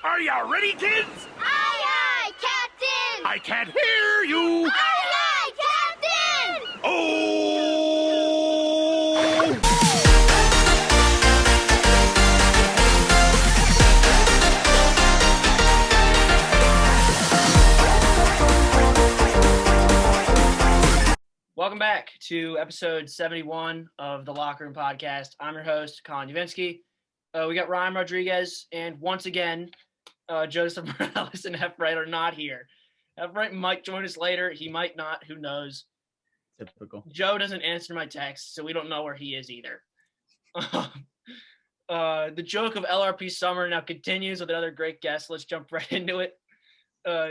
Are you ready, kids? Aye, aye, Captain! I can't hear you! Aye, aye, Captain! Oh! Welcome back to episode 71 of the Locker Room Podcast. I'm your host, Colin Yavinsky. We got Ryan Rodriguez, and once again, Joseph Morales and Heffright are not here. Heffright might join us later. He might not. Who knows? Typical. Joe doesn't answer my texts, so we don't know where he is either. The joke of LRP Summer now continues with another great guest. Let's jump right into it.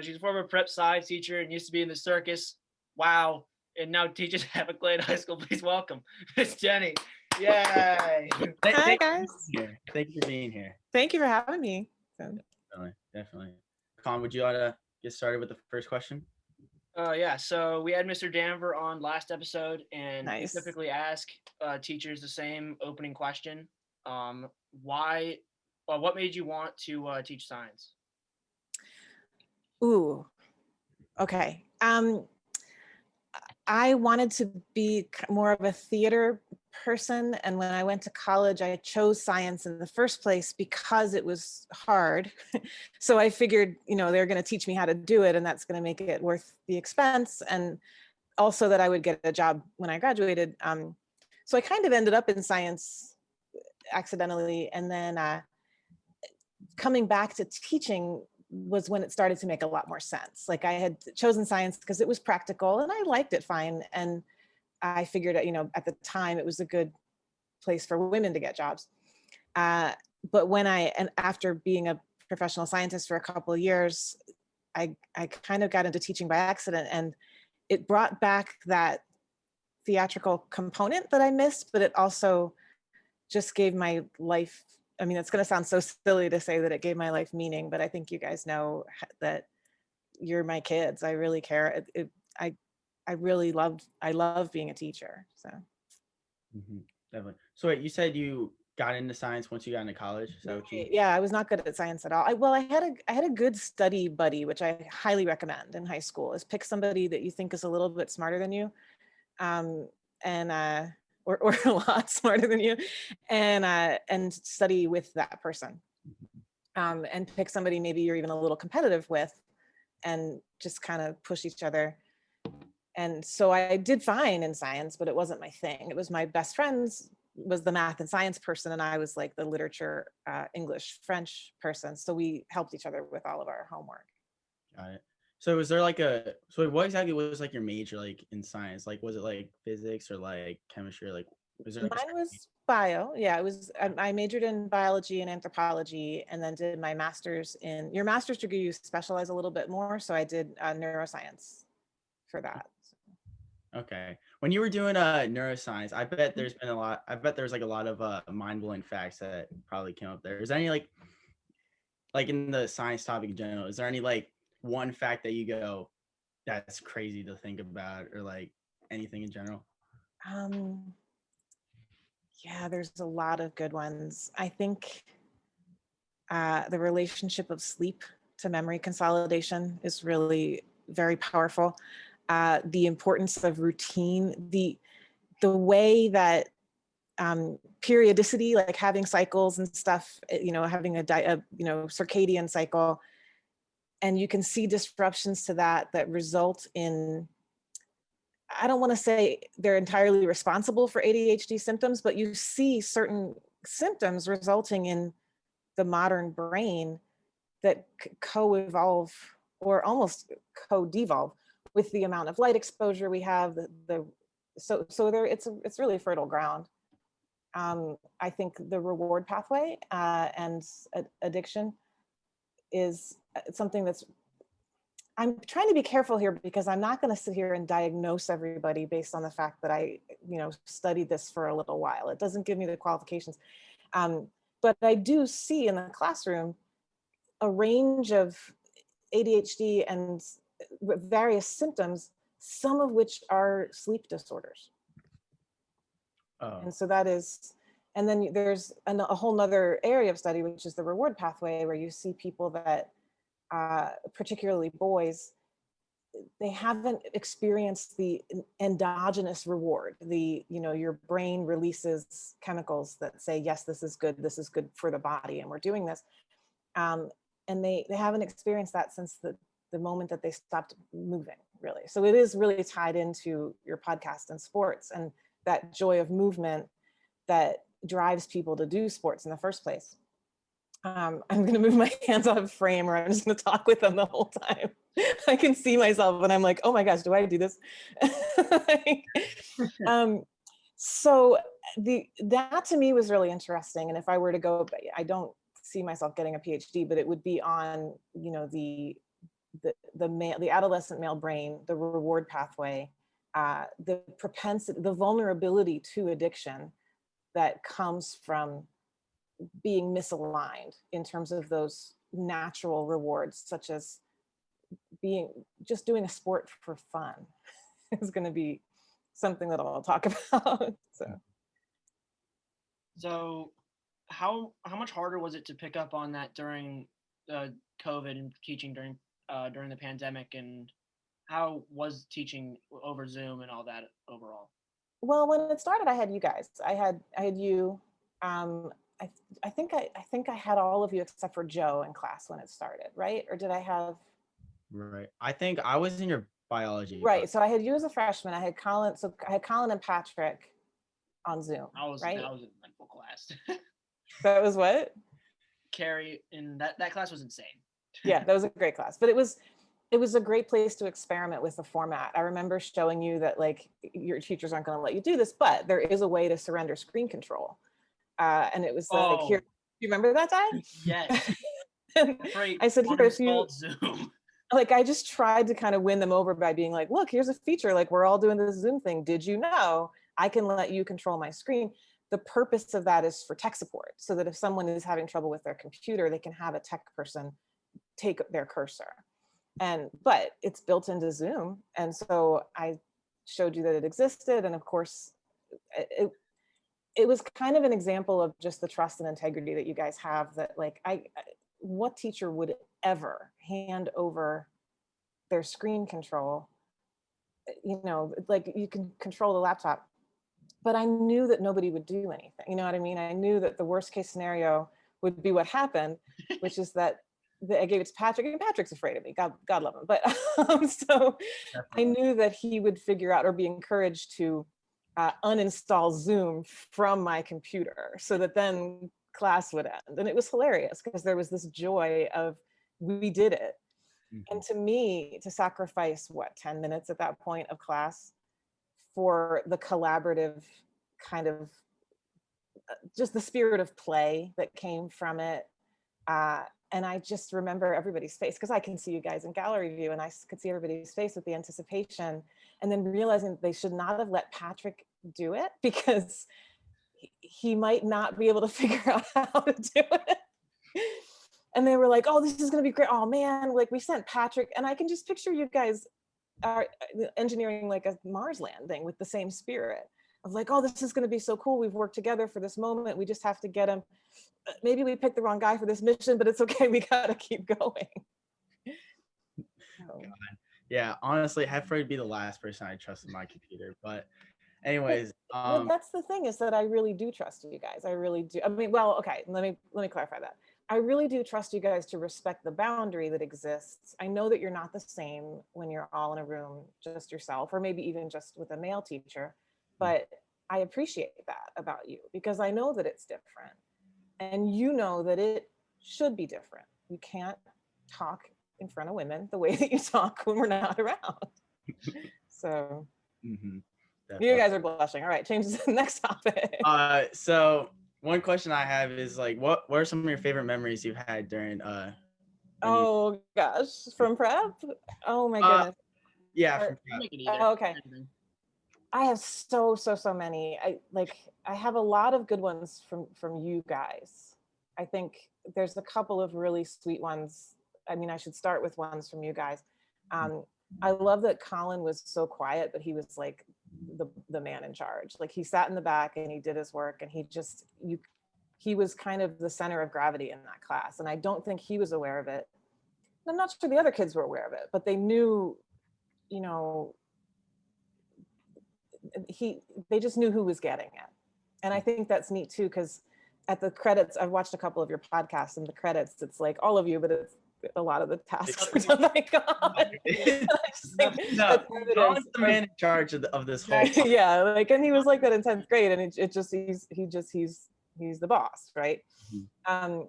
She's a former prep science teacher and used to be in the circus. Wow. And now teaches at McLean High School. Please welcome Ms Denney. Yay. Hi, guys. Thank you for being here. Thank you for having me. Definitely. Colin, would you like to get started with the first question? Yeah, so we had Mr. Danver on last episode, and Nice. we typically ask teachers the same opening question. What made you want to teach science? Ooh, okay. I wanted to be more of a theater person, and when I went to college, I chose science in the first place because it was hard. So I figured, they're going to teach me how to do it, and that's going to make it worth the expense, and also that I would get a job when I graduated. So I kind of ended up in science accidentally, and then coming back to teaching was when it started to make a lot more sense. Like I had chosen science because it was practical and I liked it fine. And I figured, at the time it was a good place for women to get jobs. But after being a professional scientist for a couple of years, I kind of got into teaching by accident, and it brought back that theatrical component that I missed, but it also just gave my life, it's going to sound so silly to say that it gave my life meaning, but I think you guys know that you're my kids. I really care. I love being a teacher. So. Definitely. So wait, you said you got into science once you got into college? So yeah, I was not good at science at all. I had a good study buddy, which I highly recommend in high school, is pick somebody that you think is a little bit smarter than you. Or a lot smarter than you, and study with that person, and pick somebody maybe you're even a little competitive with, and just kind of push each other. And so I did fine in science, but it wasn't my thing. It was my best friend's was the math and science person, and I was like the literature, English, French person. So we helped each other with all of our homework. Got it. So was there what exactly was like your major like in science? Like was it like physics or like chemistry? Like was there Mine was bio. Yeah, it was. I majored in biology and anthropology, and then did my master's in. Your master's degree, you specialize a little bit more, so I did neuroscience for that. Okay. When you were doing neuroscience, I bet there's been a lot. I bet there's like a lot of mind-blowing facts that probably came up there. Is there any like in the science topic in general? Is there any like one fact that you go, that's crazy to think about, or like anything in general? Yeah, there's a lot of good ones. I think the relationship of sleep to memory consolidation is really very powerful. The importance of routine, the way that periodicity, like having cycles and stuff, having a circadian cycle, and you can see disruptions to that result in, I don't want to say they're entirely responsible for ADHD symptoms, but you see certain symptoms resulting in the modern brain that co-evolve or almost co-devolve with the amount of light exposure we have. So there, it's really fertile ground. I think the reward pathway and addiction is something that's, I'm trying to be careful here because I'm not going to sit here and diagnose everybody based on the fact that I, studied this for a little while. It doesn't give me the qualifications. But I do see in the classroom a range of ADHD and various symptoms, some of which are sleep disorders. Oh. And so that is, And then there's a whole nother area of study, which is the reward pathway, where you see people that, particularly boys, they haven't experienced the endogenous reward. Your brain releases chemicals that say, yes, this is good for the body, and we're doing this. And they haven't experienced that since the moment that they stopped moving, really. So it is really tied into your podcast and sports, and that joy of movement that drives people to do sports in the first place. I'm going to move my hands out of frame, or I'm just going to talk with them the whole time. I can see myself and I'm like, oh my gosh, do I do this? So that to me was really interesting. And if I were to go, I don't see myself getting a PhD, but it would be on, the adolescent male brain, the reward pathway, the propensity, the vulnerability to addiction that comes from being misaligned in terms of those natural rewards, such as just doing a sport for fun is going to be something that I'll talk about. So how much harder was it to pick up on that during COVID and teaching during the pandemic, and how was teaching over Zoom and all that overall? Well, when it started, I had you guys. I had you. I think I had all of you except for Joe in class when it started, right? Or did I have? Right. I think I was in your biology. Right. But... So I had you as a freshman. I had Colin. So I had Colin and Patrick on Zoom. I was in full class. That was what? Carrie, and that class was insane. Yeah, that was a great class. But it was a great place to experiment with the format. I remember showing you that like your teachers aren't going to let you do this, but there is a way to surrender screen control. And it was like, here, you remember that time? Yes. Right. I said, here, if you, Zoom. Like, I just tried to kind of win them over by being like, look, here's a feature, like we're all doing this Zoom thing. Did you know I can let you control my screen? The purpose of that is for tech support, so that if someone is having trouble with their computer, they can have a tech person take their cursor. But it's built into Zoom. And so I showed you that it existed. And of course, it was kind of an example of just the trust and integrity that you guys have, that like, what teacher would ever hand over their screen control? Like you can control the laptop, but I knew that nobody would do anything. You know what I mean? I knew that the worst case scenario would be what happened, which is that I gave it to Patrick, and Patrick's afraid of me. God love him. But so I knew that he would figure out or be encouraged to uninstall Zoom from my computer, so that then class would end. And it was hilarious because there was this joy of, we did it. Mm-hmm. And to me, to sacrifice 10 minutes at that point of class for the collaborative kind of just the spirit of play that came from it. And I just remember everybody's face, because I can see you guys in gallery view, and I could see everybody's face with the anticipation, and then realizing that they should not have let Patrick do it because he might not be able to figure out how to do it. And they were like, oh, this is going to be great. Oh man, like we sent Patrick, and I can just picture you guys are engineering like a Mars landing with the same spirit of like, oh, this is going to be so cool. We've worked together for this moment. We just have to get him. Maybe we picked the wrong guy for this mission, but it's okay. We got to keep going. God. Yeah, honestly, Heffrey would be the last person I trust in my computer. But anyways, well, that's the thing, is that I really do trust you guys. I really do. I mean, well, okay, let me clarify that. I really do trust you guys to respect the boundary that exists. I know that you're not the same when you're all in a room, just yourself, or maybe even just with a male teacher, but I appreciate that about you, because I know that it's different. And you know that it should be different. You can't talk in front of women the way that you talk when we're not around. So you guys are blushing. All right, change to the next topic. So one question I have is like, what are some of your favorite memories you've had during oh gosh, from prep? Oh my goodness. Yeah, from prep. Oh, okay. I have so many. I have a lot of good ones from you guys. I think there's a couple of really sweet ones. I mean, I should start with ones from you guys. I love that Colin was so quiet, but he was like the man in charge. Like he sat in the back and he did his work, and he was kind of the center of gravity in that class. And I don't think he was aware of it. I'm not sure the other kids were aware of it, but they knew, you know, they just knew who was getting it. And I think that's neat too, because at the credits, I've watched a couple of your podcasts, and the credits, it's like all of you, but it's a lot of the tasks were done by God. No, Colin's the man in charge of this whole. Yeah, like, and he was like that in 10th grade, and he's the boss, right? And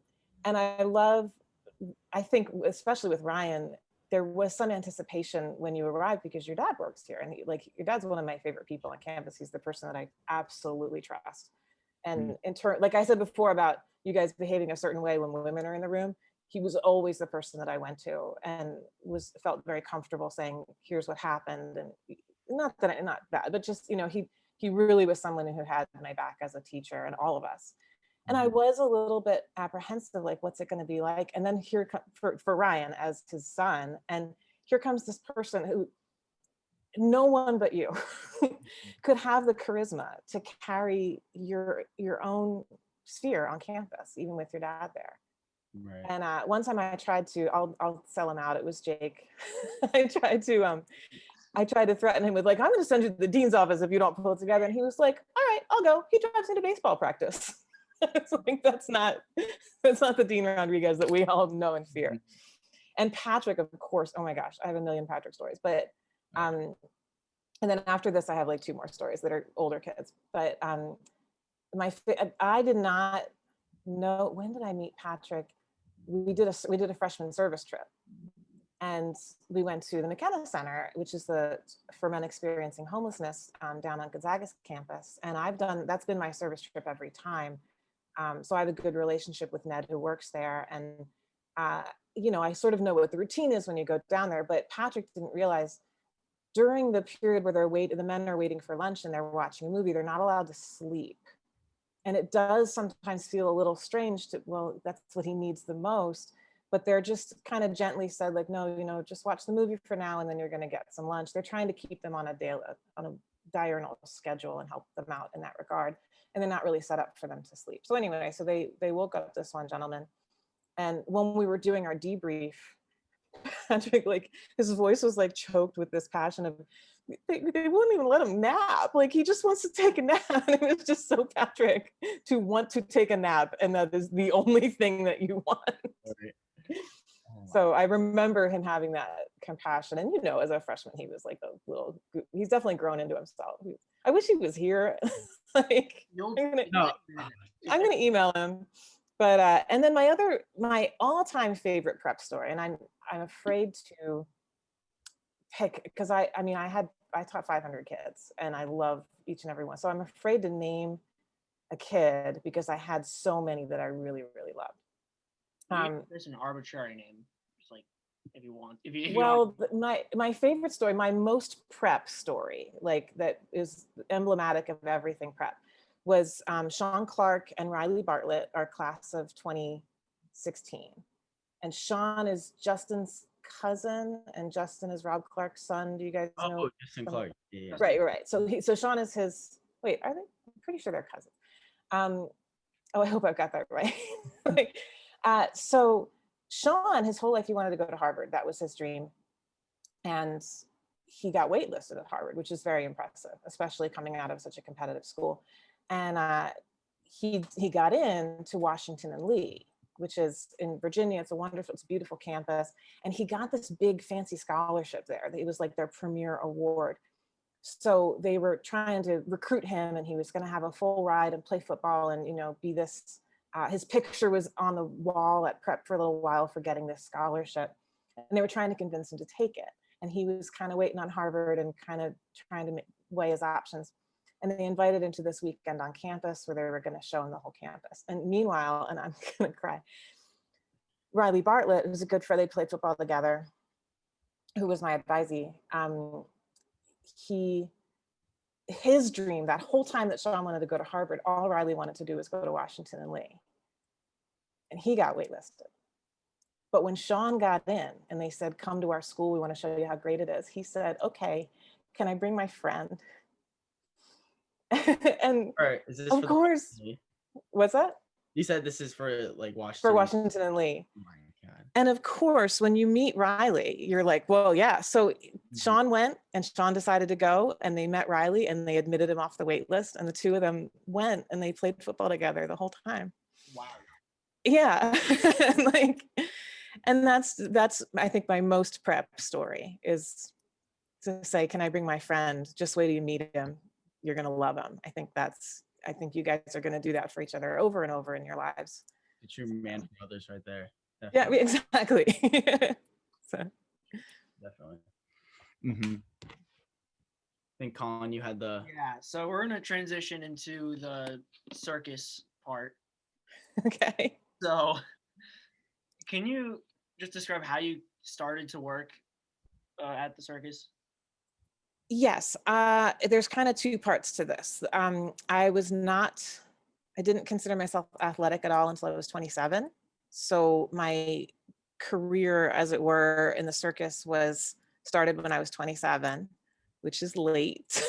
I think especially with Ryan, there was some anticipation when you arrived because your dad works here, and your dad's one of my favorite people on campus. He's the person that I absolutely trust. And in turn, like I said before about you guys behaving a certain way when women are in the room, he was always the person that I went to and felt very comfortable saying, here's what happened. And not bad, but just, you know, he really was someone who had my back as a teacher and all of us. And I was a little bit apprehensive, like, what's it going to be like? And then here for Ryan as his son, and here comes this person who no one but you could have the charisma to carry your own sphere on campus, even with your dad there. Right. And one time I tried to, I'll sell him out. It was Jake. I tried to threaten him with, like, I'm going to send you to the dean's office if you don't pull it together. And he was like, all right, I'll go. He drives me to baseball practice. It's like, that's not the Dean Rodriguez that we all know and fear. And Patrick, of course, oh my gosh, I have a million Patrick stories, but and then after this, I have like 2 more stories that are older kids. But I did not know, when did I meet Patrick? We did a freshman service trip, and we went to the McKenna Center, which is for men experiencing homelessness down on Gonzaga's campus. And that's been my service trip every time. So I have a good relationship with Ned, who works there. And, you know, I sort of know what the routine is when you go down there, but Patrick didn't realize during the period where the men are waiting for lunch and they're watching a movie, they're not allowed to sleep. And it does sometimes feel a little strange well, that's what he needs the most, but they're just kind of gently said, like, no, you know, just watch the movie for now, and then you're going to get some lunch. They're trying to keep them on a diurnal schedule and help them out in that regard. And they're not really set up for them to sleep. So anyway, so they woke up this one gentleman. And when we were doing our debrief, Patrick, like, his voice was like choked with this passion of, they wouldn't even let him nap. Like, he just wants to take a nap. And it was just so Patrick to want to take a nap. And that is the only thing that you want. Right. So I remember him having that compassion. And, you know, as a freshman, he was like he's definitely grown into himself. I wish he was here. Like, I'm gonna email him. But and then my all-time favorite prep story, and I'm afraid to pick, because I taught 500 kids and I love each and every one. So I'm afraid to name a kid because I had so many that I really, really loved. There's an arbitrary name, just like, if you want. My favorite story, my most prep story, like that is emblematic of everything prep, was Sean Clark and Riley Bartlett, our class of 2016. And Sean is Justin's cousin, and Justin is Rob Clark's son. Do you guys know? Oh, Justin Clark. Yeah. Right. So Sean is his. Wait, are they? I'm pretty sure they're cousins. Oh, I hope I've got that right. So Sean, his whole life, he wanted to go to Harvard. That was his dream. And he got waitlisted at Harvard, which is very impressive, especially coming out of such a competitive school. And he got in to Washington and Lee, which is in Virginia. It's a beautiful campus. And he got this big fancy scholarship there. It was like their premier award. So they were trying to recruit him, and he was going to have a full ride and play football and, you know, be this, his picture was on the wall at prep for a little while for getting this scholarship. And they were trying to convince him to take it. And he was kind of waiting on Harvard and kind of trying to weigh his options. And they invited him to this weekend on campus where they were going to show him the whole campus. And meanwhile, and I'm going to cry, Riley Bartlett, who's a good friend, they played football together, who was my advisee. His dream that whole time that Sean wanted to go to Harvard, all Riley wanted to do was go to Washington and Lee. And he got waitlisted. But when Sean got in and they said, come to our school, we want to show you how great it is, he said, okay, can I bring my friend? And All right, is this of for course, the Lee? what's that? You said this is for like Washington. For Washington and Lee. Oh my God. And of course, when you meet Riley, you're like, well, yeah. So Sean went and Sean decided to go and they met Riley and they admitted him off the wait list. And the two of them went and they played football together the whole time. Wow. Yeah. And that's I think my most prep story is to say, can I bring my friend? Just wait till you meet him. You're going to love him. I think you guys are going to do that for each other over and over in your lives. The true man for others right there. Yeah, Definitely. exactly. So. Definitely. I think Colin, you had the. Yeah, so we're gonna transition into the circus part. Okay. So, can you just describe how you started to work at the circus? Yes, there's kind of two parts to this. I didn't consider myself athletic at all until I was 27. So my career, as it were, in the circus started when I was 27, which is late.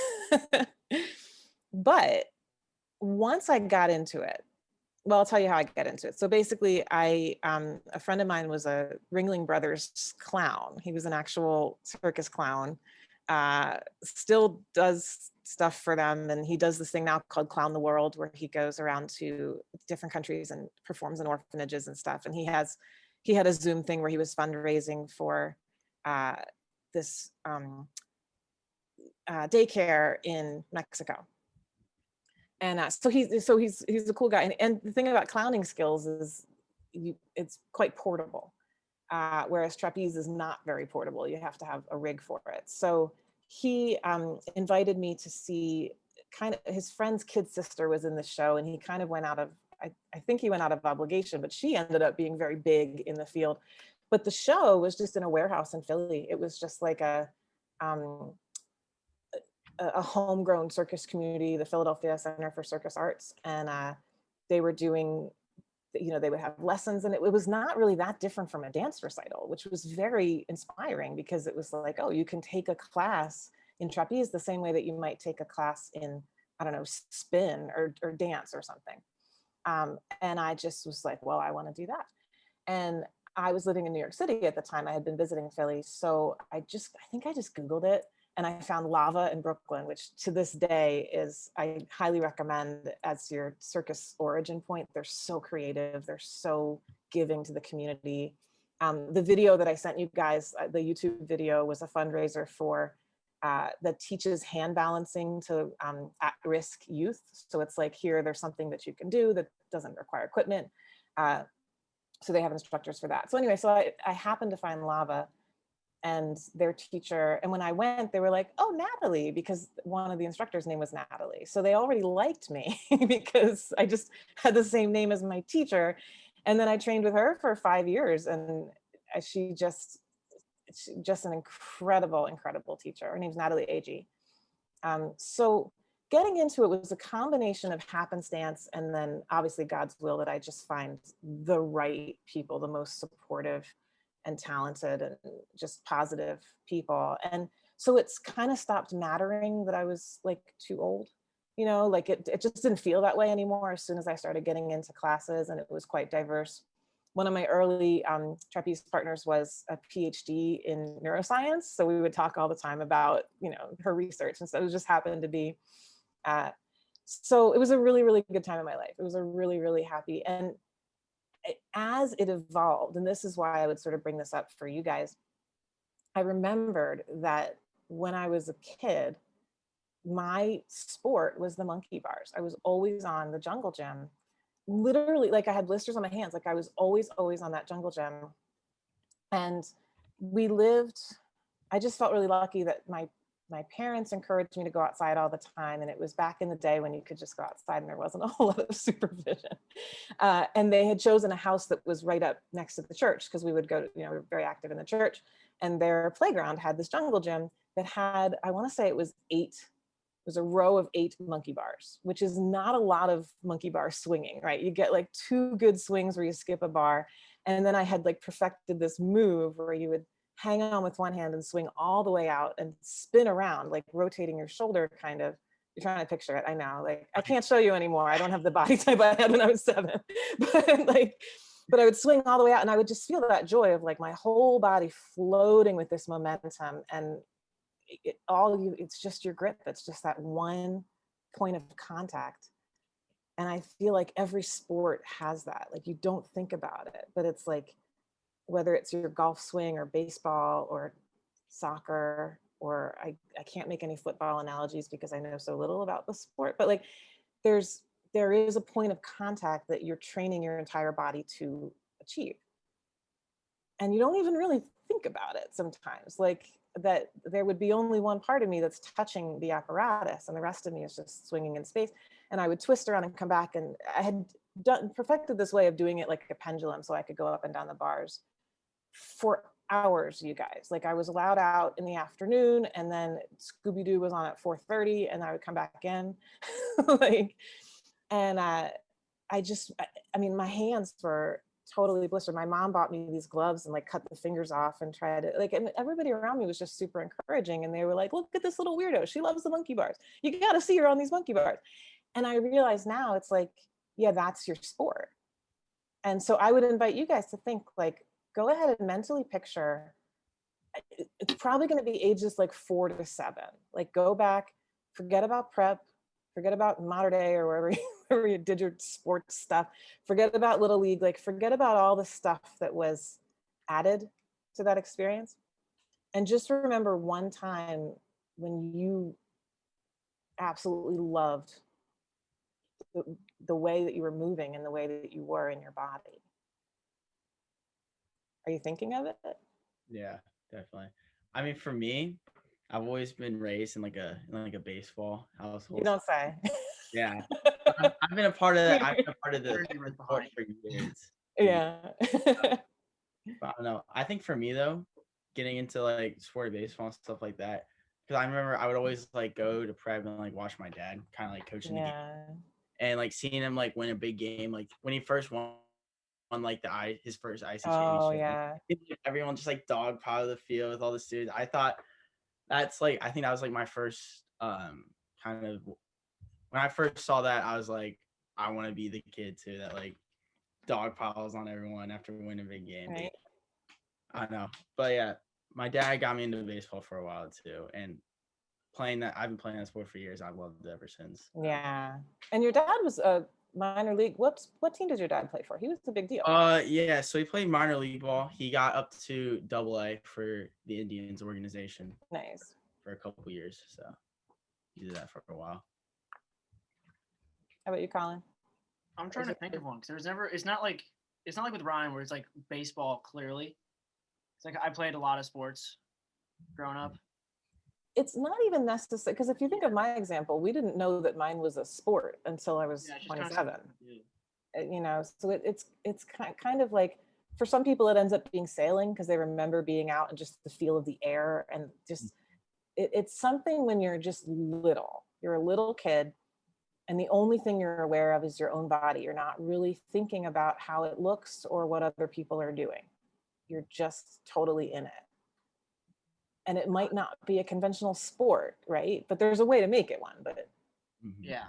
But once I got into it, well, I'll tell you how I got into it. So basically, a friend of mine was a Ringling Brothers clown. He was an actual circus clown, still does stuff for them. And he does this thing now called Clown the World, where he goes around to different countries and performs in orphanages and stuff. And he had a Zoom thing where he was fundraising for this daycare in Mexico. And so he's a cool guy. And the thing about clowning skills is it's quite portable, whereas trapeze is not very portable. You have to have a rig for it. So he invited me to see his friend's kid sister was in the show, and he kind of went out of, I think he went out of obligation, but she ended up being very big in the field. But the show was just in a warehouse in Philly. It was just like a homegrown circus community, the Philadelphia Center for Circus Arts. And they were doing, they would have lessons, and it was not really that different from a dance recital, which was very inspiring because it was like, oh, you can take a class in trapeze the same way that you might take a class in, I don't know, spin or dance or something. And I just was like, well, I want to do that. And I was living in New York City at the time. I had been visiting Philly. So I think I just Googled it. And I found Lava in Brooklyn, which to this day I highly recommend as your circus origin point. They're so creative. They're so giving to the community. The video that I sent you guys, the YouTube video, was a fundraiser for that teaches hand balancing to at-risk youth. So it's like, there's something that you can do that doesn't require equipment. So they have instructors for that. So anyway, so I happened to find Lava and their teacher. And when I went, they were like, oh, Natalie, because one of the instructors' name was Natalie. So they already liked me because I just had the same name as my teacher. And then I trained with her for 5 years. And she's just an incredible, incredible teacher. Her name's Natalie Agee. So getting into it was a combination of happenstance and then obviously God's will that I just find the right people, the most supportive and talented and just positive people. And so it's kind of stopped mattering that I was like too old, like it just didn't feel that way anymore as soon as I started getting into classes, and it was quite diverse. One of my early trapeze partners was a PhD in neuroscience. So we would talk all the time about, her research. And so it just happened to be, so it was a really, really good time in my life. It was a really, really happy. And as it evolved, and this is why I would sort of bring this up for you guys, I remembered that when I was a kid, my sport was the monkey bars. I was always on the jungle gym, literally, like I had blisters on my hands. Like I was always on that jungle gym. And I just felt really lucky that my parents encouraged me to go outside all the time. And it was back in the day when you could just go outside and there wasn't a whole lot of supervision. And they had chosen a house that was right up next to the church because we would go to, we were very active in the church. And their playground had this jungle gym that had, I want to say it was a row of 8 monkey bars, which is not a lot of monkey bar swinging, right? You get like 2 good swings where you skip a bar. And then I had like perfected this move where you would hang on with one hand and swing all the way out and spin around, like rotating your shoulder kind of You're trying to picture it. I know, like, I can't show you anymore. I don't have the body type I had when I was 7, but I would swing all the way out, and I would just feel that joy of like my whole body floating with this momentum, and it's just your grip. It's just that one point of contact. And I feel like every sport has that. Like, you don't think about it, but it's like, whether it's your golf swing or baseball or soccer, or I can't make any football analogies because I know so little about the sport, but like there is a point of contact that you're training your entire body to achieve. And you don't even really think about it sometimes, like that there would be only one part of me that's touching the apparatus and the rest of me is just swinging in space. And I would twist around and come back, and I had perfected this way of doing it like a pendulum, so I could go up and down the bars for hours, you guys. Like, I was allowed out in the afternoon, and then Scooby-Doo was on at 4:30, and I would come back in. Like, and I mean, my hands were totally blistered. My mom bought me these gloves and like cut the fingers off and tried to, like, and everybody around me was just super encouraging, and they were like, look at this little weirdo, she loves the monkey bars, you got to see her on these monkey bars. And I realize now, it's like, yeah, that's your sport. And so I would invite you guys to think, like, go ahead and mentally picture, it's probably going to be ages like 4 to 7. Like, go back, forget about prep, forget about modern day or wherever you did your sports stuff, forget about Little League, like, forget about all the stuff that was added to that experience. And just remember one time when you absolutely loved the way that you were moving and the way that you were in your body. Are you thinking of it? Yeah, definitely. I mean, for me, I've always been raised in like a baseball household. You don't say. Yeah, I've been a part of that. I've been a part of the sport for years. Yeah. But I don't know. I think for me though, getting into like sport baseball and stuff like that, because I remember I would always like go to prep and like watch my dad kind of like coaching the game, and like seeing him like win a big game, like when he first won like his first IC Oh championship. yeah. Everyone just like dog pile of the field with all the students. I think that was like my first kind of, when I first saw that, I was like, I want to be the kid too that like dog piles on everyone after winning a big game. Right. I know, but yeah, my dad got me into baseball for a while too, and I've been playing that sport for years. I've loved it ever since. Yeah. And your dad was a minor league. What team did your dad play for? He was a big deal. Yeah, so he played minor league ball. He got up to AA for the Indians organization. Nice. For a couple of years, so he did that for a while. How about you, Colin? I'm trying to think of one, because it's not like with Ryan where it's like baseball clearly. It's like I played a lot of sports growing up. It's not even necessary, because if you think of my example, we didn't know that mine was a sport until I was 27. You know, so it's kind of like, for some people it ends up being sailing because they remember being out and just the feel of the air, and just it's something when you're just little. You're a little kid, and the only thing you're aware of is your own body. You're not really thinking about how it looks or what other people are doing. You're just totally in it. And it might not be a conventional sport, right? But there's a way to make it one. But yeah,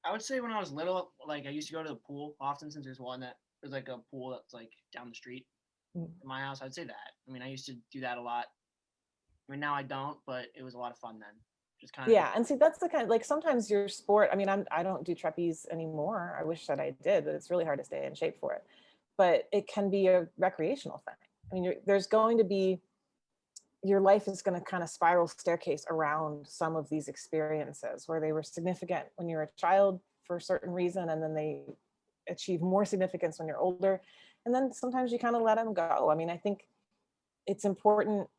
I would say when I was little, like I used to go to the pool often, since there's like a pool that's like down the street in my house. I'd say that. I mean, I used to do that a lot. I mean, now I don't, but it was a lot of fun then. Just kind of. Yeah, and see, that's the kind of, like, sometimes your sport, I mean, I don't do trapeze anymore. I wish that I did, but it's really hard to stay in shape for it. But it can be a recreational thing. I mean, there's going to be, your life is going to kind of spiral staircase around some of these experiences where they were significant when you were a child for a certain reason, and then they achieve more significance when you're older. And then sometimes you kind of let them go. I mean, I think it's important.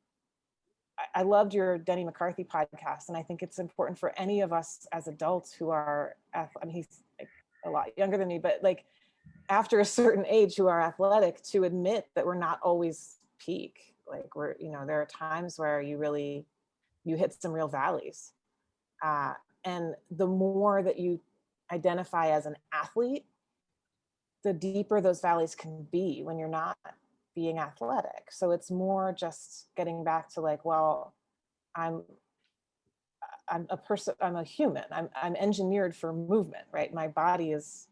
I loved your Denny McCarthy podcast, and I think it's important for any of us as adults who are, I mean, he's a lot younger than me, but like after a certain age, who are athletic, to admit that we're not always peak. Like, there are times where you hit some real valleys. And the more that you identify as an athlete, the deeper those valleys can be when you're not being athletic. So it's more just getting back to like, well, I'm a person, I'm a human. I'm engineered for movement, right? My body is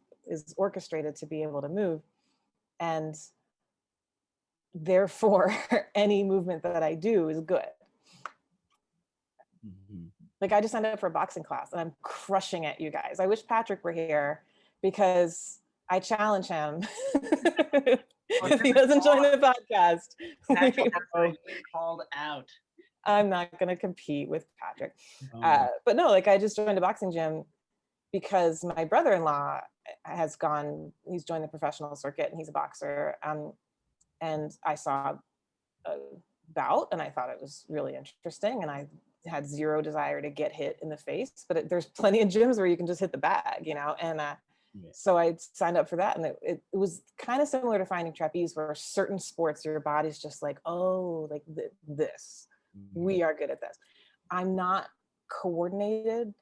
orchestrated to be able to move. And therefore, any movement that I do is good. Mhm. Like I just signed up for a boxing class and I'm crushing it, you guys. I wish Patrick were here because I challenge him. If he doesn't join the podcast, Patrick has already been called out. I'm not going to compete with Patrick. Oh, But no, like I just joined a boxing gym because my brother-in-law he's joined the professional circuit and he's a boxer. And I saw a bout and I thought it was really interesting. And I had zero desire to get hit in the face, but there's plenty of gyms where you can just hit the bag, you know? And so I signed up for that. And it was kind of similar to finding trapeze, where certain sports, your body's just like, oh, like this, we are good at this. I'm not coordinated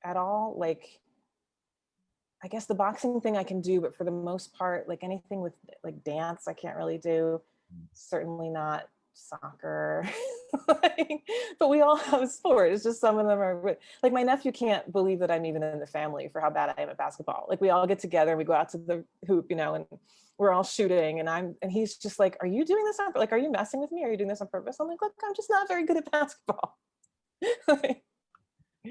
at all. Like, I guess the boxing thing I can do, but for the most part, like anything with like dance, I can't really do. Certainly not soccer. But we all have a sport. It's just some of them are like my nephew can't believe that I'm even in the family for how bad I am at basketball. Like we all get together and we go out to the hoop, you know, and we're all shooting and he's just like, are you doing this on, like, are you messing with me? Are you doing this on purpose? I'm like, look, I'm just not very good at basketball.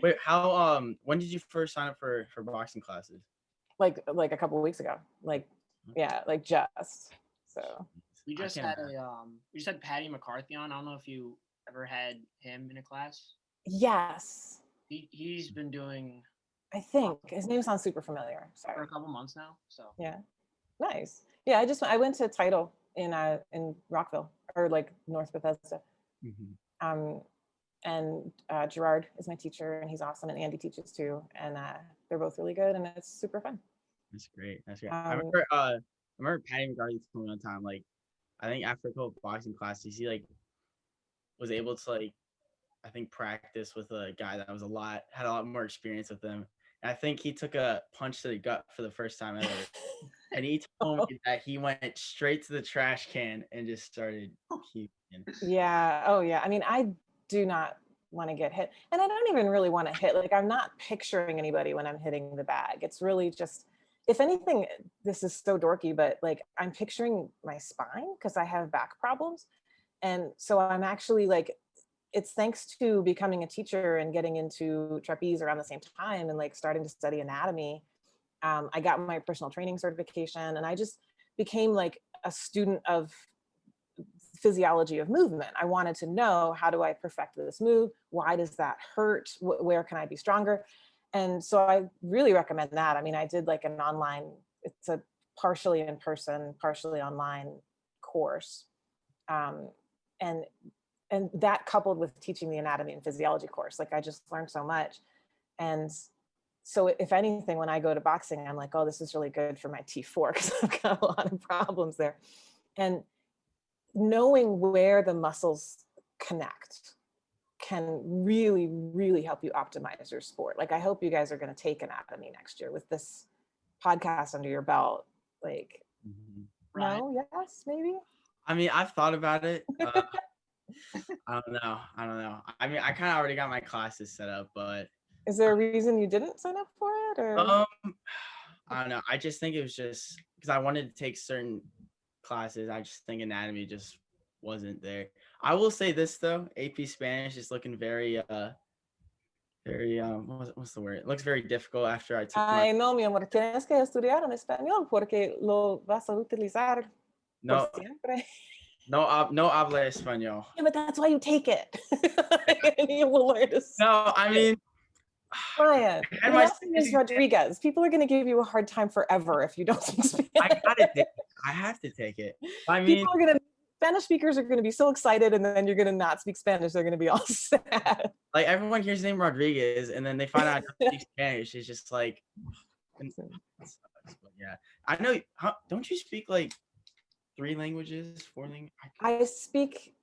wait, how when did you first sign up for boxing classes? Like a couple of weeks ago. Like, yeah, like just so. We just had Patty McCarthy on. I don't know if you ever had him in a class. Yes. He's been doing, I think his name sounds super familiar. for Sorry. a couple months now. So Yeah. Nice. Yeah, I went to Title in Rockville, or like North Bethesda. And Gerard is my teacher and he's awesome, and Andy teaches too, and they're both really good and it's super fun. That's great. I remember Patty McCarthy told me one time, like, I think after a couple of boxing classes, he like was able to like, I think, practice with a guy that had a lot more experience with him. And I think he took a punch to the gut for the first time ever. And he told me that he went straight to the trash can and just started puking. Yeah. Oh yeah. I mean, I do not want to get hit, and I don't even really want to hit. Like, I'm not picturing anybody when I'm hitting the bag. It's really just, if anything, this is so dorky, but like I'm picturing my spine because I have back problems. And so I'm actually like, it's thanks to becoming a teacher and getting into trapeze around the same time and like starting to study anatomy. I got my personal training certification and I just became like a student of physiology of movement. I wanted to know, how do I perfect this move? Why does that hurt? Where can I be stronger? And so I really recommend that. I mean, I did like an online, it's a partially in person, partially online course. And that coupled with teaching the anatomy and physiology course, like I just learned so much. And so if anything, when I go to boxing, I'm like, oh, this is really good for my T4 because I've got a lot of problems there. And knowing where the muscles connect can really, really help you optimize your sport. Like, I hope you guys are going to take anatomy next year with this podcast under your belt. Like, no, yes, maybe. I mean, I've thought about it. I don't know. I mean, I kind of already got my classes set up, but is there a reason you didn't sign up for it? Or I don't know. I just think it was just because I wanted to take certain classes. I just think anatomy just wasn't there. I will say this though, AP Spanish is looking very what's the word? It looks very difficult after I took Ay, no, mi amor, tienes que estudiar en español porque lo vas a utilizar no por siempre. no habla español. Yeah, but that's why you take it. And you will learn to speak. No, I mean, Ryan, and you're asking Ms. Rodriguez. People are going to give you a hard time forever if you don't speak Spanish. I have to take it. I mean, Spanish speakers are going to be so excited, and then you're going to not speak Spanish. They're going to be all sad. Like, everyone hears the name Rodriguez, and then they find out I don't speak Spanish. It's just like, yeah. I know. Don't you speak like 3 languages, 4 languages? I speak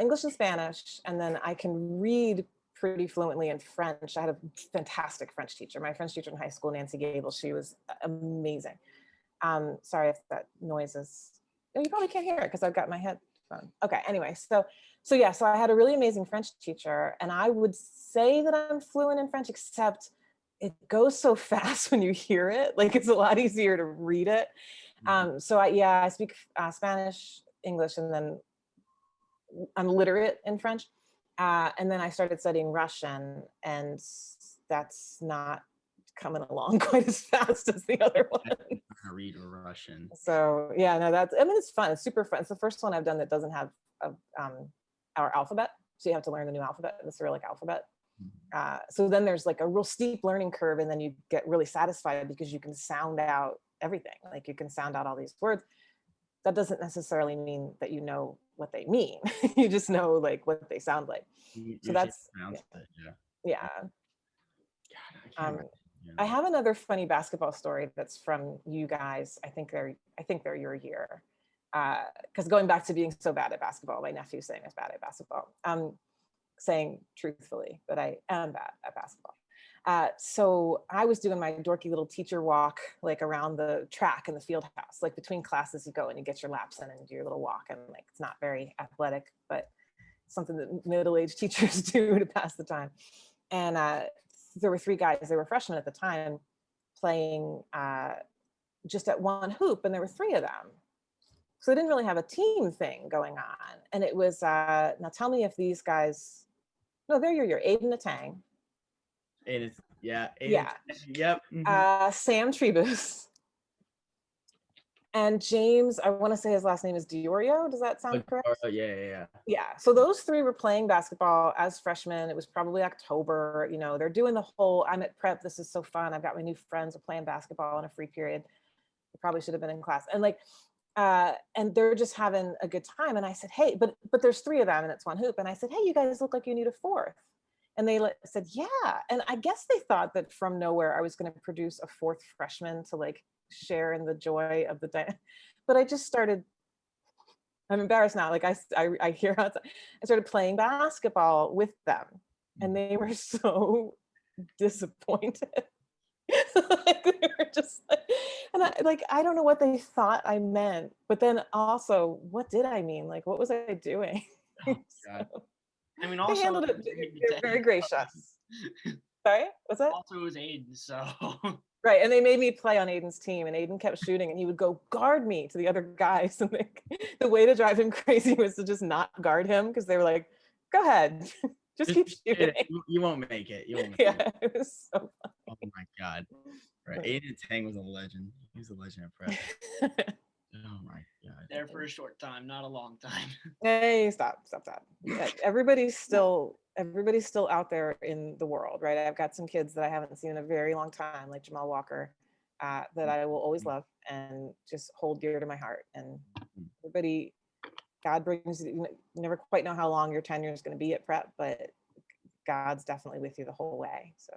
English and Spanish, and then I can read pretty fluently in French. I had a fantastic French teacher. My French teacher in high school, Nancy Gable, she was amazing. Sorry if that noise is, you probably can't hear it because I've got my headphone. Okay, anyway, so So yeah, so I had a really amazing French teacher, and I would say that I'm fluent in French, except it goes so fast when you hear it. Like it's a lot easier to read it. So I speak Spanish, English, and then I'm literate in French. And then I started studying Russian, and that's not coming along quite as fast as the other one. I read Russian. So yeah, no, it's fun. It's super fun. It's the first one I've done that doesn't have our alphabet. So you have to learn the new alphabet, the Cyrillic alphabet. So then there's like a real steep learning curve, and then you get really satisfied because you can sound out everything. Like you can sound out all these words. That doesn't necessarily mean that you know what they mean. You just know like what they sound like. So that's yeah. I have another funny basketball story that's from you guys. I think they're your year. Because going back to being so bad at basketball, my nephew saying I was bad at basketball. Saying truthfully that I am bad at basketball. So I was doing my dorky little teacher walk, like around the track in the field house, like between classes you go and you get your laps in and do your little walk. And like, it's not very athletic, but something that middle-aged teachers do to pass the time. And there were 3 guys, they were freshmen at the time, playing just at one hoop, and there were 3 of them. So they didn't really have a team thing going on. And it was, now tell me if these guys, no, they're your Aiden Atang. Aiden, yeah. Aiden, yeah. Yep. Sam Trebus. And James, I want to say his last name is Diorio. Does that sound correct? Yeah. Yeah. So those 3 were playing basketball as freshmen. It was probably October. You know, they're doing the whole, I'm at prep. This is so fun. I've got my new friends. We're playing basketball in a free period. I probably should have been in class. And like, and they're just having a good time. And I said, hey, but there's 3 of them and it's one hoop. And I said, hey, you guys look like you need a 4th. And they said, yeah. And I guess they thought that from nowhere I was going to produce a 4th freshman to like share in the joy of the day. But I just started, I'm embarrassed now. Like I hear outside, I started playing basketball with them, and they were so disappointed. Like they were just like, and I don't know what they thought I meant, but then also what did I mean? Like what was I doing? Oh, God. I mean, also they handled it very gracious. Sorry, what's that? Also, it was Aiden, so right. And they made me play on Aiden's team, and Aiden kept shooting, and he would go guard me to the other guys. And the way to drive him crazy was to just not guard him, because they were like, "Go ahead, just keep shooting. You won't make it. You won't." Make yeah, it was so funny. Oh my God! Right, Aiden Tang was a legend. He was a legend at prep. Oh my God! There for a short time, not a long time. Hey, stop. Everybody's still out there in the world, right? I've got some kids that I haven't seen in a very long time, like Jamal Walker, that I will always love and just hold dear to my heart. And everybody, God brings, you never quite know how long your tenure is going to be at prep, but God's definitely with you the whole way. So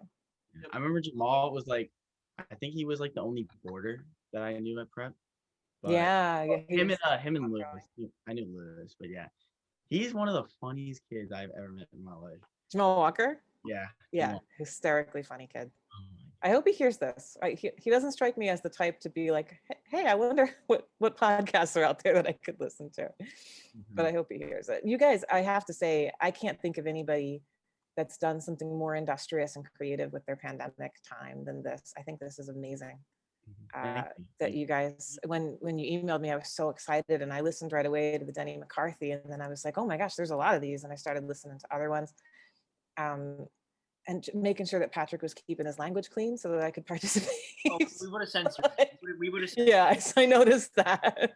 I remember Jamal was like, I think he was like the only boarder that I knew at prep. But yeah, him and Lewis. I knew Lewis, but yeah, he's one of the funniest kids I've ever met in my life. Jamal Walker. Yeah. Jamal. Hysterically funny kid. I hope he hears this. He doesn't strike me as the type to be like, hey, I wonder what podcasts are out there that I could listen to. But I hope he hears it. You guys, I have to say, I can't think of anybody that's done something more industrious and creative with their pandemic time than this. I think this is amazing. That you guys, when you emailed me, I was so excited, and I listened right away to the Denney McCarthy, and then I was like, oh my gosh, there's a lot of these, and I started listening to other ones, and making sure that Patrick was keeping his language clean so that I could participate. Oh, we would have censored. We would have. Yeah, I noticed that.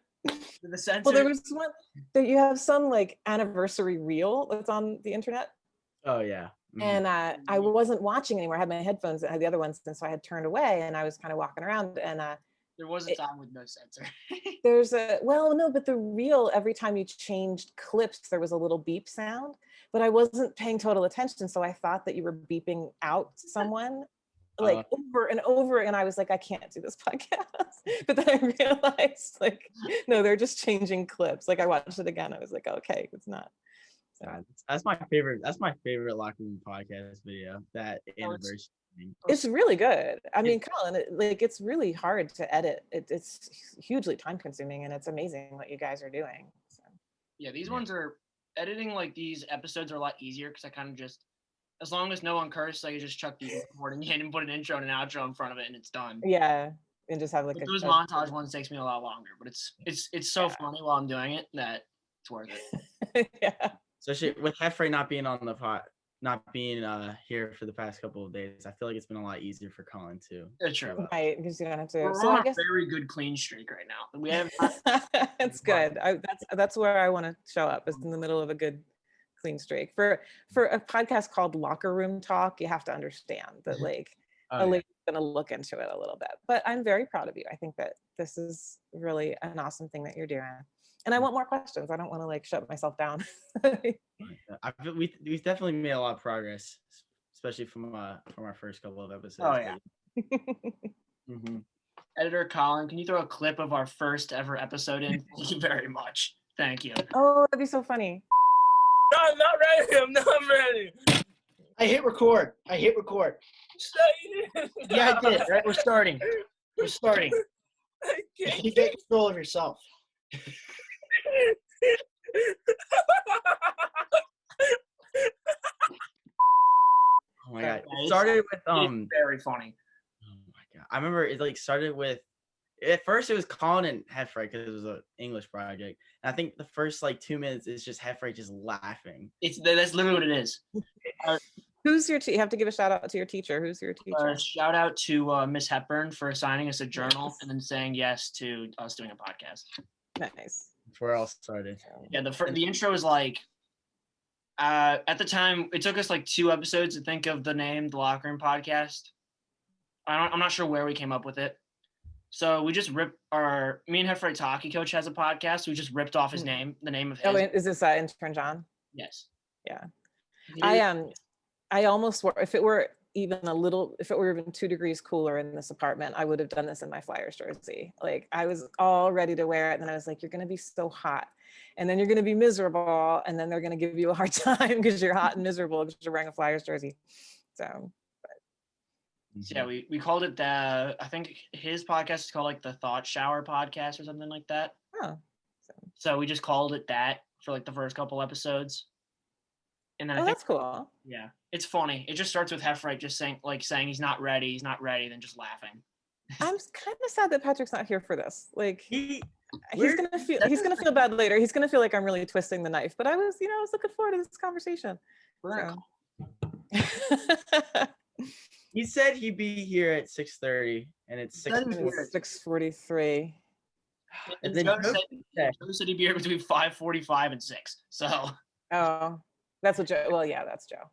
The censor. Well, there was one that you have some like anniversary reel that's on the internet. Oh yeah. And I wasn't watching anymore. I had my headphones, I had the other ones, and so I had turned away, and I was kind of walking around, and there was a time with no censor. There's no, but the reel, every time you changed clips, there was a little beep sound, but I wasn't paying total attention, so I thought that you were beeping out someone like over and over, and I was like, I can't do this podcast. But then I realized, like, no, they're just changing clips. Like I watched it again, I was like, okay, it's not. So. That's my favorite. That's my favorite locker room podcast video. That anniversary thing. It's really good. I mean, Colin, it's really hard to edit. It's hugely time consuming, and it's amazing what you guys are doing. So. Yeah, these ones are editing like these episodes are a lot easier because I kind of just, as long as no one curses, I can just chuck the recording in and put an intro and an outro in front of it, and it's done. Yeah, and just have like But those montage ones takes me a lot longer, but it's so funny while I'm doing it that it's worth it. Yeah. Especially with Heffrey not being on the pot, not being here for the past couple of days, I feel like it's been a lot easier for Colin too. It's true. Right, because you don't have to. We're So on I a guess very good clean streak right now. We have it's good. That's where I want to show up, is in the middle of a good clean streak. For a podcast called Locker Room Talk, you have to understand that like Oh, a yeah. lady's gonna look into it a little bit. But I'm very proud of you. I think that this is really an awesome thing that you're doing. And I want more questions. I don't want to like shut myself down. We've definitely made a lot of progress, especially from our first couple of episodes. Oh, yeah. Mm-hmm. Editor Colin, can you throw a clip of our first ever episode in? Thank you very much. Thank you. Oh, that'd be so funny. No, I'm not ready. I'm not ready. I hit record. Yeah, I did. Right, we're starting. I can't. You get control of yourself. Oh my god! Okay, It started with It's very funny. Oh my god! I remember it like started with. At first, it was Colin and Heffrey because it was an English project. And I think the first like 2 minutes is just Heffrey just laughing. That's literally what it is. Who's your you have to give a shout out to your teacher. Who's your teacher? Shout out to Miss Hepburn for assigning us a journal and then saying yes to us doing a podcast. Nice. That's where it all started. Yeah, the intro is like, at the time, it took us like 2 episodes to think of the name, the Locker Room Podcast. I'm not sure where we came up with it. So we just ripped me and Heffrey Hockey Coach has a podcast. We just ripped off his name, the name of his. Oh, is this intern John? Yes. Yeah. I almost, if it were even 2 degrees cooler in this apartment, I would have done this in my Flyers jersey. Like I was all ready to wear it. And then I was like, you're going to be so hot. And then you're going to be miserable. And then they're going to give you a hard time because you're hot and miserable because you're wearing a Flyers jersey. So. Yeah, we called it I think his podcast is called like the Thought Shower Podcast or something like that. Oh. So we just called it that for like the first couple episodes. And then I think that's cool. Yeah, it's funny. It just starts with Heffrey just saying he's not ready, then just laughing. I'm kind of sad that Patrick's not here for this. Like he's gonna feel bad later. He's gonna feel like I'm really twisting the knife. But I was looking forward to this conversation. He said he'd be here at 6:30, and it's 6:43. And then Joe said he'd be here between 5:45 and 6. So. Oh, that's what Joe. Well, yeah, that's Joe.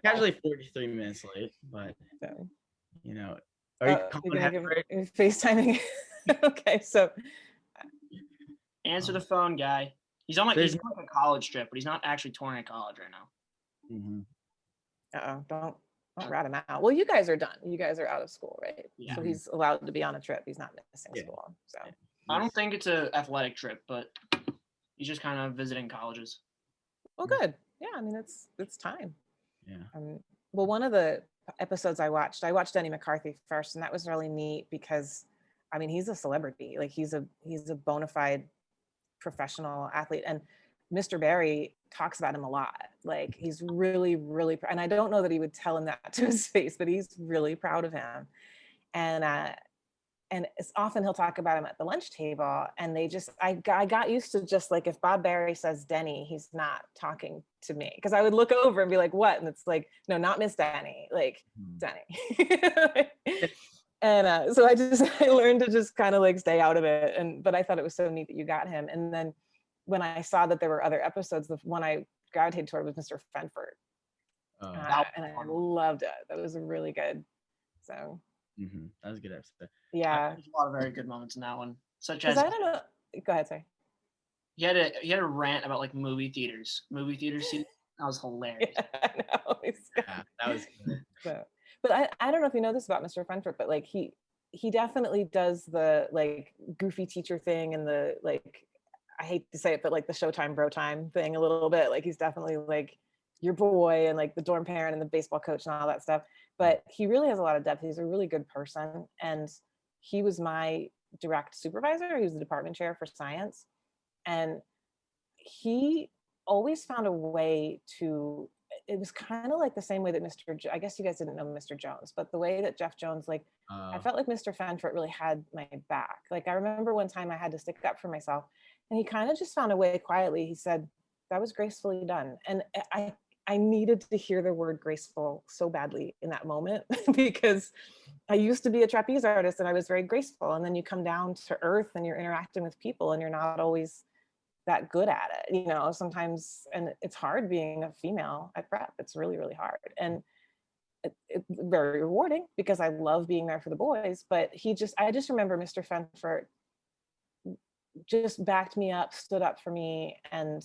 Casually 43 minutes late, but So. Are you FaceTiming? Okay, so. Answer the phone, guy. He's on he's on like a college trip, but he's not actually touring at college right now. Mm-hmm. Don't rat him out. Well, you guys are done. You guys are out of school, right? Yeah. So he's allowed to be on a trip. He's not missing school. So I don't think it's an athletic trip, but he's just kind of visiting colleges. Well, good. Yeah, I mean it's time. Yeah. Well, one of the episodes I watched Denny McCarthy first, and that was really neat because, I mean, he's a celebrity. Like he's a bona fide professional athlete, and Mr. Barry talks about him a lot. Like he's really, really, and I don't know that he would tell him that to his face, but he's really proud of him. And it's often he'll talk about him at the lunch table, and I got used to just like, if Bob Barry says Denny, he's not talking to me, because I would look over and be like, what? And it's like, no, not Ms Denney, like Denny. And so I learned to just kind of like stay out of it. But I thought it was so neat that you got him. And then when I saw that there were other episodes, the one I gravitated toward was Mr. Fenford. And I loved it. That was really good. So. That was a good episode. Yeah. There's a lot of very good moments in that one. Such as I don't know. Go ahead, sorry. He had a rant about like movie theaters. That was hilarious. Yeah, I know. Yeah, that was good. So, but I don't know if you know this about Mr. Fenford, but like he definitely does the like goofy teacher thing and the like, I hate to say it, but like the Showtime bro time thing a little bit. Like he's definitely like your boy and like the dorm parent and the baseball coach and all that stuff. But he really has a lot of depth. He's a really good person. And he was my direct supervisor. He was the department chair for science. And he always found a way to, it was kind of like the same way that I guess you guys didn't know Mr. Jones, but the way that Jeff Jones, like, I felt like Mr. Fenford really had my back. Like, I remember one time I had to stick up for myself, and he kind of just found a way quietly. He said, "That was gracefully done." And I needed to hear the word graceful so badly in that moment because I used to be a trapeze artist and I was very graceful. And then you come down to earth and you're interacting with people and you're not always that good at it, you know, sometimes. And it's hard being a female at prep. It's really, really hard. And it's very rewarding because I love being there for the boys. But I just remember Mr. Fenford just backed me up, stood up for me, and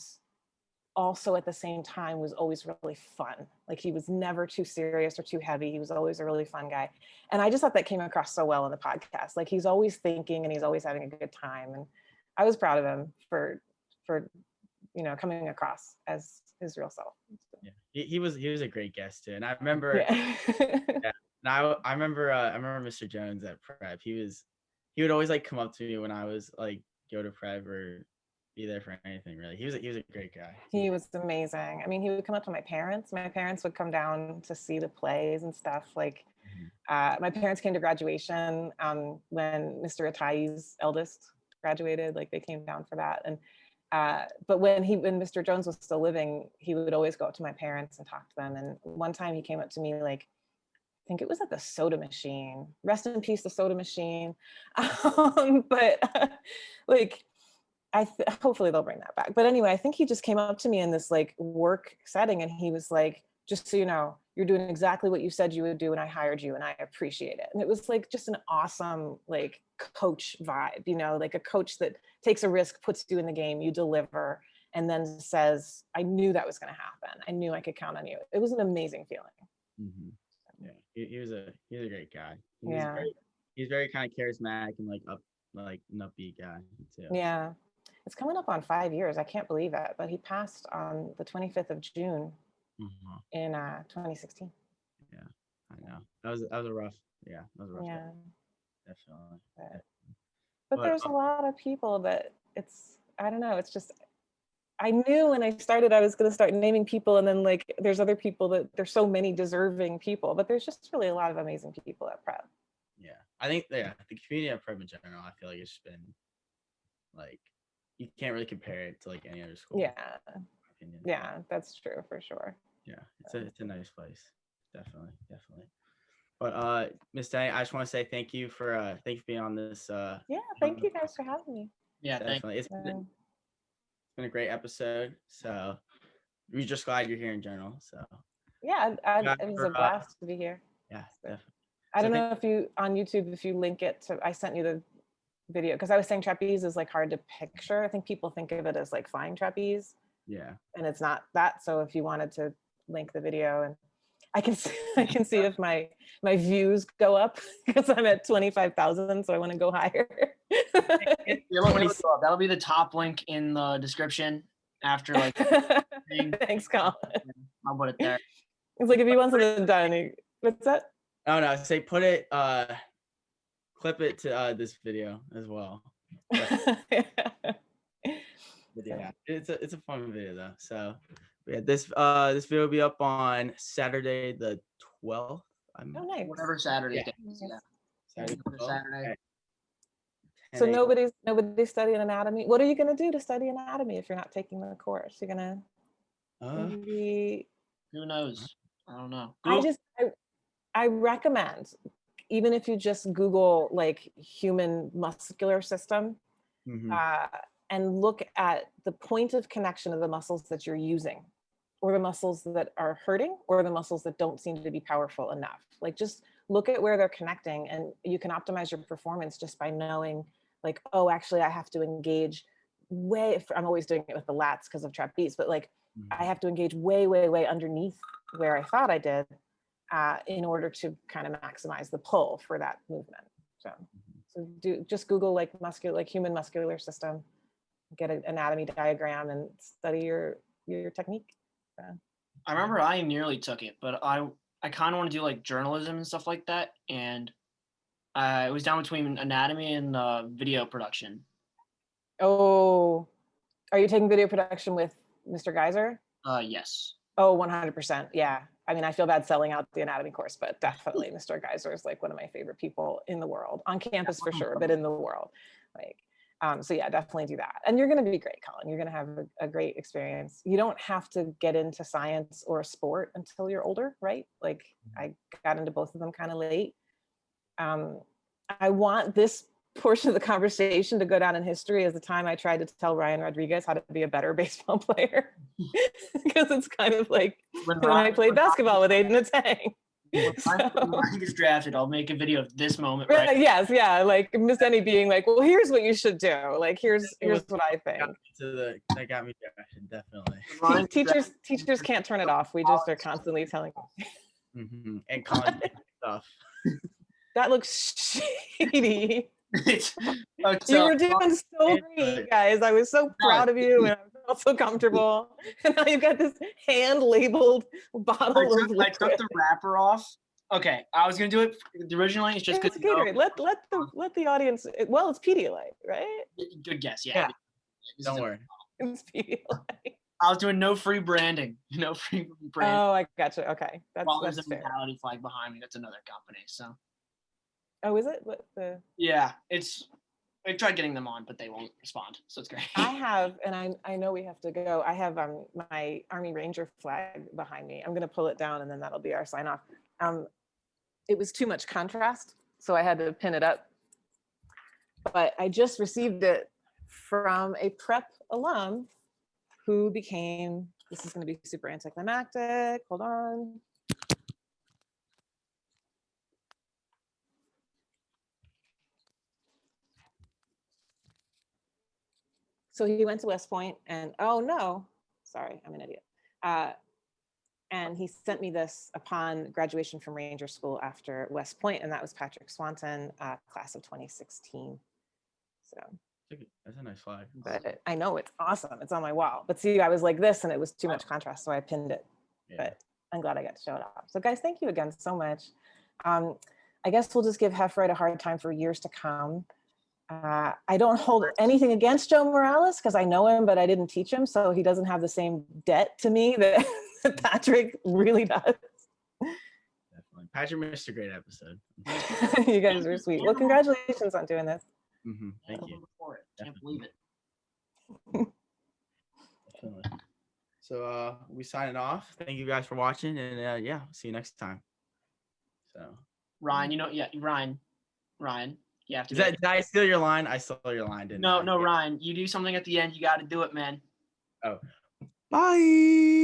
also at the same time was always really fun. Like, he was never too serious or too heavy. He was always a really fun guy. And I just thought that came across so well in the podcast. Like, he's always thinking and he's always having a good time. And I was proud of him for you know, coming across as his real self. Yeah, he was a great guest too. And I remember Yeah. I remember Mr. Jones at prep. He would always like come up to me when I was like go to prep or be there for anything really. He was a great guy. He was amazing. I mean, he would come up to my parents. My parents would come down to see the plays and stuff. Like, my parents came to graduation when Mr. Atai's eldest graduated. Like, they came down for that. And but when Mr. Jones was still living, he would always go up to my parents and talk to them. And one time he came up to me, like, I think it was at the soda machine. Rest in peace, the soda machine. But like, hopefully they'll bring that back. But anyway, I think he just came up to me in this like work setting and he was like, "Just so you know, you're doing exactly what you said you would do when I hired you, and I appreciate it." And it was like just an awesome like coach vibe, you know, like a coach that takes a risk, puts you in the game, you deliver, and then says, "I knew that was going to happen. I knew I could count on you." It was an amazing feeling. Mm-hmm. Yeah, he was a great guy. Yeah. He's very kind of charismatic and like an upbeat guy too. Yeah. It's coming up on 5 years. I can't believe it, but he passed on the 25th of June in 2016. Yeah, I know. That was a rough. Yeah, that was a rough. Yeah, day. Definitely. but there's a lot of people that I don't know. It's just, I knew when I started I was going to start naming people, and then like there's other people that there's so many deserving people, but there's just really a lot of amazing people at prep. Yeah, I think the community at prep in general, I feel like it's been like, you can't really compare it to like any other school. Yeah, that's true for sure. Yeah, it's a nice place. Definitely. But Ms. Denney, I just want to say thank you for being on this. Yeah, thank you guys for having me. Yeah, definitely. It's been a great episode. So we're just glad you're here in general. So yeah, it was a blast to be here. Yeah, definitely. I don't know if you on YouTube, if you link it to, I sent you the video because I was saying trapeze is like hard to picture. I think people think of it as like flying trapeze. Yeah. And it's not that. So if you wanted to link the video, and I can see if my views go up because I'm at 25,000, so I want to go higher. That'll be the top link in the description after like. Thanks, Colin. I'll put it there. It's like if you want something done, what's that? Oh no, say put it clip it to this video as well. Yeah, it's a fun video though. So yeah, this video will be up on Saturday the 12th. Oh, nice. Whatever Saturday. Yeah. Saturday. Saturday. So nobody's studying anatomy. What are you gonna do to study anatomy if you're not taking the course? You're gonna maybe. Who knows? I don't know. I recommend, even if you just Google like human muscular system, and look at the point of connection of the muscles that you're using, or the muscles that are hurting, or the muscles that don't seem to be powerful enough. Like, just look at where they're connecting, and you can optimize your performance just by knowing, like, oh, actually I have to engage I'm always doing it with the lats because of trapeze, but like I have to engage way underneath where I thought I did in order to kind of maximize the pull for that movement. So just Google like human muscular system, get an anatomy diagram, and study your technique. I remember I nearly took it, but I kind of want to do like journalism and stuff like that, and it was down between anatomy and video production. Oh, are you taking video production with Mr. Geyser? Yes. Oh, 100%. Yeah. I mean, I feel bad selling out the anatomy course, but definitely Mr. Geyser is like one of my favorite people in the world, on campus for sure, but in the world. Like, so yeah, definitely do that. And you're going to be great, Colin. You're going to have a great experience. You don't have to get into science or sport until you're older, right? Like I got into both of them kind of late. I want this portion of the conversation to go down in history as the time I tried to tell Ryan Rodriguez how to be a better baseball player. Because it's kind of like when I played basketball with Aiden and Tang. When Ryan gets drafted, I'll make a video of this moment. Right? Yes, yeah. Like Ms Denney being like, well, here's what you should do. Like, here's what I think. That got me drafted, definitely. Teachers can't turn it off. We just are constantly telling them. And Colin stuff. That looks shady. So, you were doing so great, guys. I was so proud of you, and I felt so comfortable. And now you've got this hand-labeled bottle of liquid. I took the wrapper off. Okay, I was gonna do it originally. It's just because let the audience. Well, it's Pedialyte, right? Good guess. Yeah. Don't worry. It's Pedialyte. I was doing no free branding. No free branding. Oh, I gotcha. Okay, that's there's a fair. mentality flag behind me. That's another company. So. Oh, is it? What the? Yeah, I tried getting them on, but they won't respond. So it's great. I have, and I know we have to go. I have my Army Ranger flag behind me. I'm gonna pull it down, and then that'll be our sign off. It was too much contrast, so I had to pin it up. But I just received it from a prep alum who became. This is gonna be super anticlimactic. Hold on. So he went to West Point and, oh no, sorry, I'm an idiot. And he sent me this upon graduation from Ranger School after West Point, and that was Patrick Swanton, class of 2016. So. That's a nice flag. But I know it's awesome. It's on my wall. But see, I was like this and it was too much contrast, so I pinned it. Yeah. But I'm glad I got to show it off. So guys, thank you again so much. I guess we'll just give Heffright a hard time for years to come. I don't hold anything against Joe Morales because I know him, but I didn't teach him, so he doesn't have the same debt to me that Patrick really does. Definitely. Patrick missed a great episode. You guys are sweet. Well, congratulations on doing this. Thank you. Can't believe it. Definitely. So we signing off. Thank you guys for watching, and yeah, see you next time. So Ryan, Ryan. You have to. Did I steal your line? I stole your line, didn't I? No, Ryan. You do something at the end. You got to do it, man. Oh. Bye.